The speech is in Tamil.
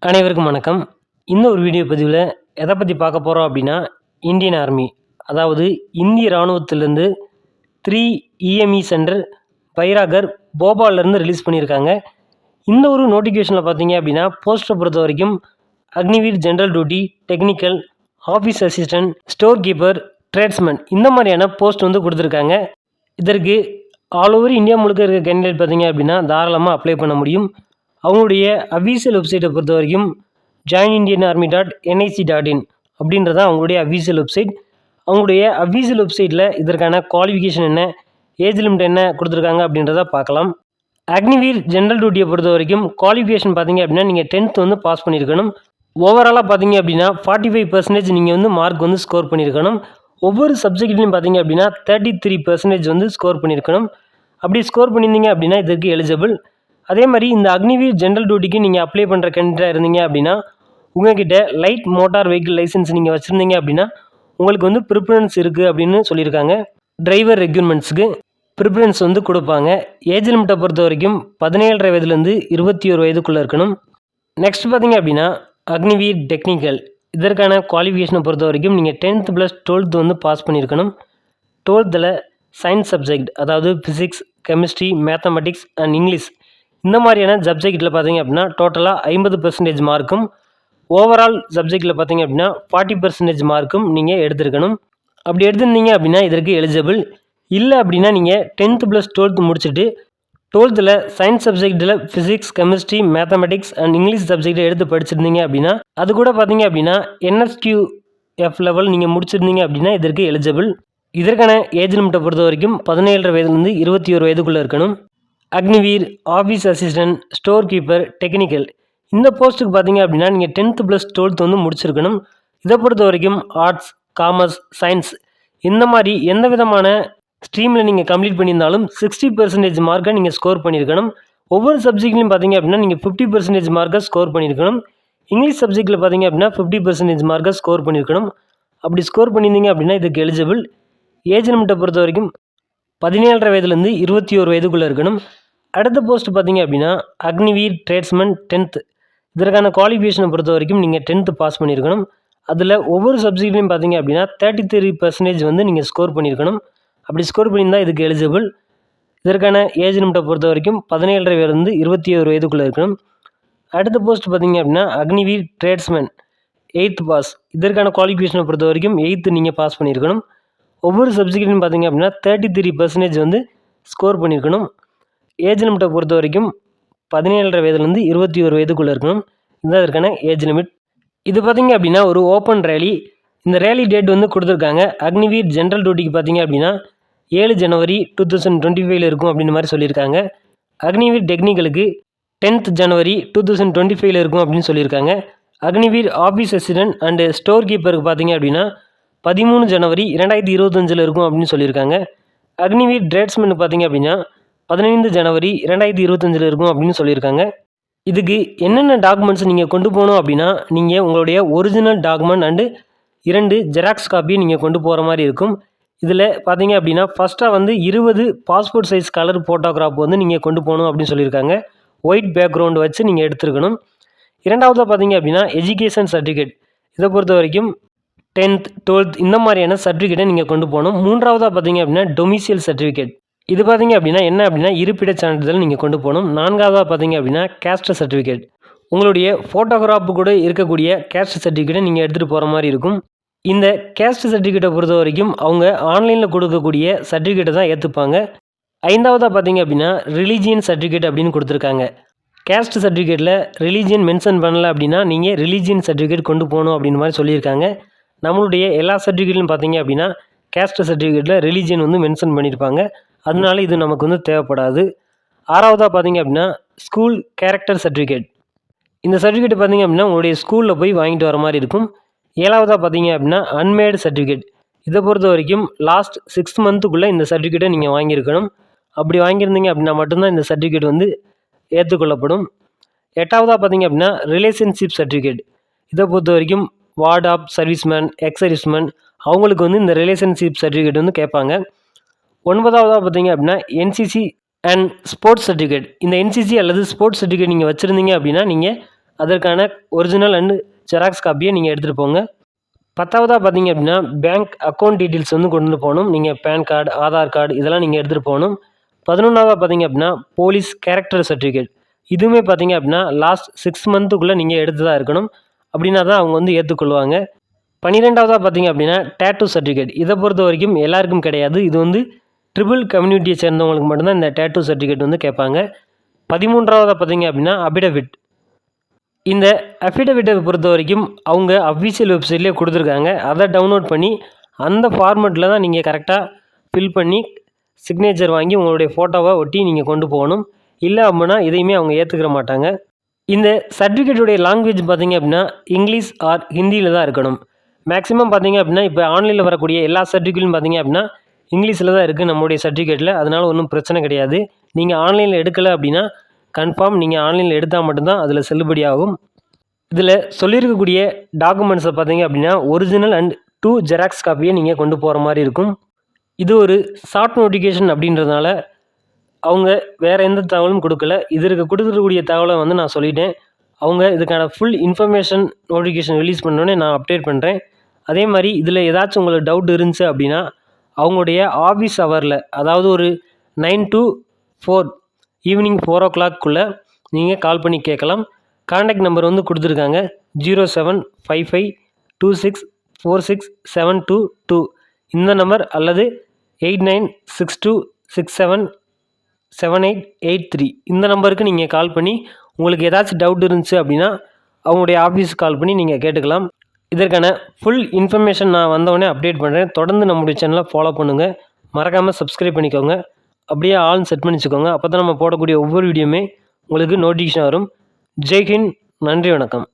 அனைவருக்கும் வணக்கம். இந்த ஒரு வீடியோ பதிவில் எதை பற்றி பார்க்க போகிறோம் அப்படின்னா, இந்தியன் ஆர்மி, அதாவது இந்திய இராணுவத்திலேருந்து 3 இஎம்இ சென்டர் பைராகர் போபால்லேருந்து ரிலீஸ் பண்ணியிருக்காங்க. இந்த ஒரு நோட்டிஃபிகேஷனில் பார்த்தீங்க அப்படின்னா, போஸ்ட்டை பொறுத்த வரைக்கும் Agniveer general duty, technical, office assistant, store keeper, tradesman இந்த மாதிரியான போஸ்ட் வந்து கொடுத்துருக்காங்க. இதற்கு ஆல் ஓவர் இந்தியா முழுக்க இருக்க கேண்டிடேட் பார்த்தீங்க அப்படின்னா தாராளமாக அப்ளை பண்ண முடியும். அவங்களுடைய அஃபீஷியல் வெப்சைட்டை பொறுத்த வரைக்கும் joinindianarmy.nic.in அப்படின்றதான் அவங்களுடைய அஃபீஷியல் வெப்சைட். அவங்களுடைய அஃபீஷியல் வெப்சைட்டில் இதற்கான குவாலிஃபிகேஷன் என்ன, ஏஜ் லிமிட் என்ன கொடுத்துருக்காங்க அப்படின்றத பார்க்கலாம். அக்னிவீர் ஜென்ரல் டியூட்டியை பொறுத்த வரைக்கும் குவாலிஃபிகேஷன் பார்த்தீங்க அப்படின்னா நீங்கள் 10th வந்து பாஸ் பண்ணியிருக்கணும். ஓவராலாக பார்த்தீங்க அப்படின்னா 45% நீங்கள் வந்து மார்க் வந்து ஸ்கோர் பண்ணியிருக்கணும். ஒவ்வொரு சப்ஜெக்ட்லையும் பார்த்தீங்க அப்படின்னா 33% வந்து ஸ்கோர் பண்ணியிருக்கணும். அப்படி ஸ்கோர் பண்ணியிருந்தீங்க அப்படின்னா இதற்கு எலிஜிபிள். அதே மாதிரி இந்த அக்னிவீர் ஜென்ரல் டியூட்டிக்கு நீங்கள் அப்ளை பண்ணுற கேண்டிடேட்டாக இருந்தீங்க அப்படின்னா உங்கள்கிட்ட லைட் மோட்டார் வெஹிக்கிள் லைசன்ஸ் நீங்கள் வச்சுருந்தீங்க அப்படின்னா உங்களுக்கு வந்து ப்ரிஃபரன்ஸ் இருக்குது அப்படின்னு சொல்லியிருக்காங்க. டிரைவர் ரெக்யூர்மெண்ட்ஸுக்கு ப்ரிஃபரன்ஸ் வந்து கொடுப்பாங்க. ஏஜ் லிமிட்டை பொறுத்த வரைக்கும் 17.5 வயதுலேருந்து 21 வயதுக்குள்ளே இருக்கணும். நெக்ஸ்ட் பார்த்தீங்க அப்படின்னா அக்னிவீர் டெக்னிக்கல், இதற்கான குவாலிஃபிகேஷனை பொறுத்த வரைக்கும் நீங்கள் 10th + 12th வந்து பாஸ் பண்ணியிருக்கணும். 12th சயின்ஸ் சப்ஜெக்ட், அதாவது physics, chemistry, mathematics and English இந்த மாதிரியான சப்ஜெக்டில் பார்த்தீங்க அப்படின்னா டோட்டலாக 50% மார்க்கும், ஓவரால் சப்ஜெக்டில் பார்த்தீங்க அப்படின்னா 40% மார்க்கும் நீங்கள் எடுத்திருக்கணும். அப்படி எடுத்திருந்தீங்க அப்படின்னா இதற்கு எலிஜிபிள். இல்லை அப்படின்னா நீங்கள் 10th + 12th முடிச்சுட்டு 12th சயின்ஸ் சப்ஜெக்டில் physics, chemistry, mathematics and English சப்ஜெக்டை எடுத்து படிச்சிருந்தீங்க அப்படின்னா அது கூட பார்த்தீங்க அப்படின்னா NSQF லெவல் நீங்கள் முடிச்சிருந்தீங்க அப்படின்னா இதற்கு எலிஜிபிள். இதற்கான ஏஜ் லிமிட்டை பொறுத்த வரைக்கும் 17.5 வயதுலேருந்து 21 வயதுக்குள்ளே இருக்கணும். Agniveer, office assistant, store keeper, technical இந்த போஸ்ட்டுக்கு பார்த்தீங்க அப்படின்னா நீங்கள் 10th + 12th வந்து முடிச்சிருக்கணும். இதை பொறுத்த வரைக்கும் ஆர்ட்ஸ், காமர்ஸ், சயின்ஸ் இந்த மாதிரி எந்த விதமான ஸ்ட்ரீமில் நீங்கள் கம்ப்ளீட் பண்ணியிருந்தாலும் 60% மார்க்கை நீங்கள் ஸ்கோர் பண்ணியிருக்கணும். ஒவ்வொரு சப்ஜெக்ட்லையும் பார்த்தீங்க அப்படின்னா நீங்கள் 50% மார்க்கை ஸ்கோர் பண்ணியிருக்கணும். இங்கிலீஷ் சப்ஜெக்டில் பார்த்தீங்க அப்படின்னா 50% மார்க்கை ஸ்கோர் பண்ணியிருக்கணும். அப்படி ஸ்கோர் பண்ணியிருந்தீங்க அப்படின்னா இதுக்கு எலிஜிபிள். ஏஜ் லிமிட்டை பொறுத்த வரைக்கும் 17.5 வயதுலேருந்து 21 வயதுக்குள்ளே இருக்கணும். அடுத்த போஸ்ட் பார்த்தீங்க அப்படின்னா அக்னிவீர் ட்ரேட்ஸ்மேன் 10th, இதற்கான குவாலிஃபிகேஷனை பொறுத்த வரைக்கும் நீங்கள் 10th பாஸ் பண்ணியிருக்கணும். அதில் ஒவ்வொரு சப்ஜெக்ட்லையும் பார்த்தீங்க அப்படின்னா 33% வந்து நீங்கள் ஸ்கோர் பண்ணியிருக்கணும். அப்படி ஸ்கோர் பண்ணியிருந்தால் இதுக்கு எலிஜிபிள். இதற்கான ஏஜ் லிமிட்டை பொறுத்த வரைக்கும் 17.5 வயதுலேருந்து 21 வயதுக்குள்ளே இருக்கணும். அடுத்த போஸ்ட் பார்த்தீங்க அப்படின்னா அக்னிவீர் ட்ரேட்ஸ்மேன் 8th பாஸ், இதற்கான குவாலிஃபிகேஷனை பொறுத்த வரைக்கும் 8th நீங்கள் பாஸ் பண்ணியிருக்கணும். ஒவ்வொரு சப்ஜெக்ட்லையும் பார்த்தீங்க அப்படின்னா 33% வந்து ஸ்கோர் பண்ணியிருக்கணும். ஏஜ் லிமிட்டை பொறுத்த வரைக்கும் 17.5 வயதுலேருந்து 21 வயதுக்குள்ளே இருக்கணும். இதுதான் இதற்கான ஏஜ் லிமிட். இது பார்த்தீங்க அப்படின்னா ஒரு ஓப்பன் ரேலி. இந்த ரேலி டேட் வந்து கொடுத்துருக்காங்க. அக்னிவீர் ஜென்ரல் டியூட்டிக்கு பார்த்தீங்க அப்படின்னா 7 ஜனவரி 2025 இருக்கும் அப்படின்ற மாதிரி சொல்லியிருக்காங்க. அக்னிவீர் டெக்னிக்கலுக்கு 10th ஜனவரி 2025 இருக்கும் அப்படின்னு சொல்லியிருக்காங்க. Agniveer office assistant and store கீப்பருக்கு பார்த்தீங்க அப்படின்னா 13 ஜனவரி 2025 இருக்கும் அப்படின்னு சொல்லியிருக்காங்க. அக்னிவீர் ட்ரேட்ஸ்மேனுக்கு பார்த்தீங்க அப்படின்னா 15 ஜனவரி 2025 இருக்கும் அப்படின்னு சொல்லியிருக்காங்க. இதுக்கு என்னென்ன டாக்குமெண்ட்ஸ் நீங்கள் கொண்டு போகணும் அப்படின்னா நீங்கள் உங்களுடைய ஒரிஜினல் டாக்குமெண்ட் அண்டு 2 ஜெராக்ஸ் காப்பியை நீங்கள் கொண்டு போகிற மாதிரி இருக்கும். இதில் பார்த்தீங்க அப்படின்னா ஃபஸ்ட்டாக வந்து 20 பாஸ்போர்ட் சைஸ் கலர் ஃபோட்டோகிராஃப் வந்து நீங்கள் கொண்டு போகணும் அப்படின்னு சொல்லியிருக்காங்க. ஒயிட் பேக்ரவுண்டு வச்சு நீங்கள் எடுத்துருக்கணும். இரண்டாவதாக பார்த்தீங்க அப்படின்னா எஜுகேஷன் சர்டிஃபிகேட், இதை பொறுத்த வரைக்கும் 10th 12th இந்த மாதிரியான சர்டிஃபிகேட்டை நீங்கள் கொண்டு போகணும். மூன்றாவதாக பார்த்தீங்க அப்படின்னா டொமிசியல் சர்டிஃபிகேட், இது பார்த்தீங்க அப்படின்னா என்ன அப்படின்னா இருப்பிடச் சான்றிதழ் நீங்கள் கொண்டு போகணும். நான்காவதாக பார்த்தீங்க அப்படின்னா கேஸ்ட் சர்டிஃபிகேட், உங்களுடைய ஃபோட்டோகிராஃபு கூட இருக்கக்கூடிய கேஸ்ட் சர்டிஃபிகேட்டை நீங்கள் எடுத்துகிட்டு போகிற மாதிரி இருக்கும். இந்த கேஸ்ட் சர்டிஃபிகேட்டை பொறுத்த வரைக்கும் அவங்க ஆன்லைனில் கொடுக்கக்கூடிய சர்டிஃபிகேட்டை தான் ஏற்றுப்பாங்க. ஐந்தாவதாக பார்த்தீங்க அப்படின்னா ரிலீஜியன் சர்டிஃபிகேட் அப்படின்னு கொடுத்துருக்காங்க. கேஸ்ட் சர்டிஃபிகேட்டில் ரிலீஜியன் மென்ஷன் பண்ணலை அப்படின்னா நீங்கள் ரிலீஜியன் சர்டிஃபிகேட் கொண்டு போகணும் அப்படின்னு மாதிரி சொல்லியிருக்காங்க. நம்மளுடைய எல்லா சர்டிஃபிகேட்லையும் பார்த்தீங்க அப்படின்னா கேஸ்ட் சர்டிஃபிகேட்டில் ரிலீஜியன் வந்து மென்ஷன் பண்ணியிருப்பாங்க. அதனால இது நமக்கு வந்து தேவைப்படாது. ஆறாவதாக பார்த்தீங்க அப்படின்னா ஸ்கூல் கேரக்டர் சர்டிஃபிகேட், இந்த சர்டிஃபிகேட் பார்த்தீங்க அப்படின்னா உங்களுடைய ஸ்கூலில் போய் வாங்கிட்டு வர மாதிரி இருக்கும். ஏழாவதாக பார்த்தீங்க அப்படின்னா அன்மேடு சர்டிஃபிகேட், இதை பொறுத்த வரைக்கும் லாஸ்ட் 6 மந்த்துக்குள்ளே இந்த சர்டிஃபிகேட்டை நீங்கள் வாங்கியிருக்கணும். அப்படி வாங்கியிருந்தீங்க அப்படின்னா மட்டும்தான் இந்த சர்டிஃபிகேட் வந்து ஏற்றுக்கொள்ளப்படும். எட்டாவதாக பார்த்தீங்க அப்படின்னா ரிலேஷன்ஷிப் சர்டிஃபிகேட், இதை பொறுத்த வரைக்கும் ward of serviceman, ex serviceman அவங்களுக்கு வந்து இந்த ரிலேஷன்ஷிப் சர்டிஃபிகேட் வந்து கேட்பாங்க. ஒன்பதாவதாக பார்த்தீங்க அப்படின்னா என்சிசி அண்ட் ஸ்போர்ட்ஸ் சர்டிஃபிகேட், இந்த என்சிசி அல்லது ஸ்போர்ட்ஸ் சர்டிஃபிகேட் நீங்கள் வச்சுருந்தீங்க அப்படின்னா நீங்கள் அதற்கான ஒரிஜினல் அண்ட் ஜெராக்ஸ் காப்பியை நீங்கள் எடுத்துகிட்டு போங்க. 10வதா பார்த்தீங்க அப்படின்னா பேங்க் அக்கௌண்ட் டீட்டெயில்ஸ் வந்து கொண்டு போகணும். நீங்கள் பேன் கார்டு, ஆதார் கார்டு இதெல்லாம் நீங்கள் எடுத்துகிட்டு போகணும். 11வதா பார்த்தீங்க அப்படின்னா போலீஸ் கேரக்டர் சர்டிஃபிகேட். இதுவுமே பார்த்தீங்க அப்படின்னா லாஸ்ட் 6 மந்த்துக்குள்ளே நீங்கள் எடுத்ததாக இருக்கணும். அப்படின்னா தான் அவங்க வந்து ஏற்றுக்கொள்வாங்க. 12வதா பார்த்தீங்க அப்படின்னா டேட்டூ சர்டிஃபிகேட். இதை பொறுத்த வரைக்கும் எல்லாருக்கும் கிடையாது. இது வந்து ட்ரிபிள் கம்யூனிட்டியை சேர்ந்தவங்களுக்கு மட்டும்தான் இந்த டேட்டூ சர்டிஃபிகேட் வந்து கேட்பாங்க. 13வதா பார்த்தீங்க அப்படின்னா அபிடவிட். இந்த அஃபிடவிட்டை பொறுத்த வரைக்கும் அவங்க அஃபீஷியல் வெப்சைட்லேயே கொடுத்துருக்காங்க. அதை டவுன்லோட் பண்ணி அந்த ஃபார்மெட்டில் தான் நீங்கள் கரெக்டாக ஃபில் பண்ணி சிக்னேச்சர் வாங்கி உங்களுடைய ஃபோட்டோவை ஒட்டி நீங்கள் கொண்டு போகணும். இல்லை அப்படின்னா இதையுமே அவங்க ஏற்றுக்கிற மாட்டாங்க. இந்த சர்டிஃபிகேட்டுடைய லாங்குவேஜ் பார்த்தீங்க அப்படின்னா இங்கிலீஷ் ஆர் ஹிந்தியில் தான் இருக்கணும். மேக்ஸிமம் பார்த்தீங்க அப்படின்னா இப்போ ஆன்லைனில் வரக்கூடிய எல்லா சர்டிஃபிகேட்டும் பார்த்தீங்க அப்படின்னா இங்கிலீஷில் தான் இருக்குது நம்மளுடைய சர்டிஃபிகேட்டில். அதனால் ஒன்றும் பிரச்சனை கிடையாது. நீங்கள் ஆன்லைனில் எடுக்கலை அப்படின்னா கன்ஃபார்ம் நீங்கள் ஆன்லைனில் எடுத்தால் மட்டும்தான் அதில் செல்லுபடி ஆகும். இதில் சொல்லியிருக்கக்கூடிய டாக்குமெண்ட்ஸை பார்த்தீங்க அப்படின்னா ஒரிஜினல் அண்ட் 2 ஜெராக்ஸ் காப்பியை நீங்கள் கொண்டு போகிற மாதிரி இருக்கும். இது ஒரு ஷார்ட் நோட்டிஃபிகேஷன் அப்படின்றதுனால அவங்க வேறு எந்த தகவலும் கொடுக்கல. இதற்கு கொடுக்கக்கூடிய தகவலை வந்து நான் சொல்லிட்டேன். அவங்க இதுக்கான ஃபுல் இன்ஃபர்மேஷன் நோட்டிஃபிகேஷன் ரிலீஸ் பண்ணோன்னே நான் அப்டேட் பண்ணுறேன். அதே மாதிரி இதில் ஏதாச்சும் உங்களுக்கு டவுட் இருந்துச்சு அப்படின்னா அவங்களுடைய ஆஃபீஸ் ஹவரில், அதாவது ஒரு 9 to 4 ஈவினிங் 4 o'clock நீங்கள் கால் பண்ணி கேட்கலாம். கான்டாக்ட் நம்பர் வந்து கொடுத்துருக்காங்க 075526467222 இந்த நம்பர் அல்லது 8962677883 இந்த நம்பருக்கு நீங்கள் கால் பண்ணி உங்களுக்கு ஏதாச்சும் டவுட் இருந்துச்சு அப்படின்னா அவங்களுடைய ஆஃபீஸுக்கு கால் பண்ணி நீங்கள் கேட்டுக்கலாம். இதற்கான ஃபுல் இன்ஃபர்மேஷன் நான் வந்தவொடனே அப்டேட் பண்ணுறேன். தொடர்ந்து நம்முடைய சேனலை ஃபாலோ பண்ணுங்கள். மறக்காமல் சப்ஸ்கிரைப் பண்ணிக்கோங்க. அப்படியே ஆல் செட் பண்ணி வச்சுக்கோங்க. அப்போ தான் நம்ம போடக்கூடிய ஒவ்வொரு வீடியோவுமே உங்களுக்கு நோட்டிஃபிகேஷன் வரும். ஜெய் ஹிந்த். நன்றி, வணக்கம்.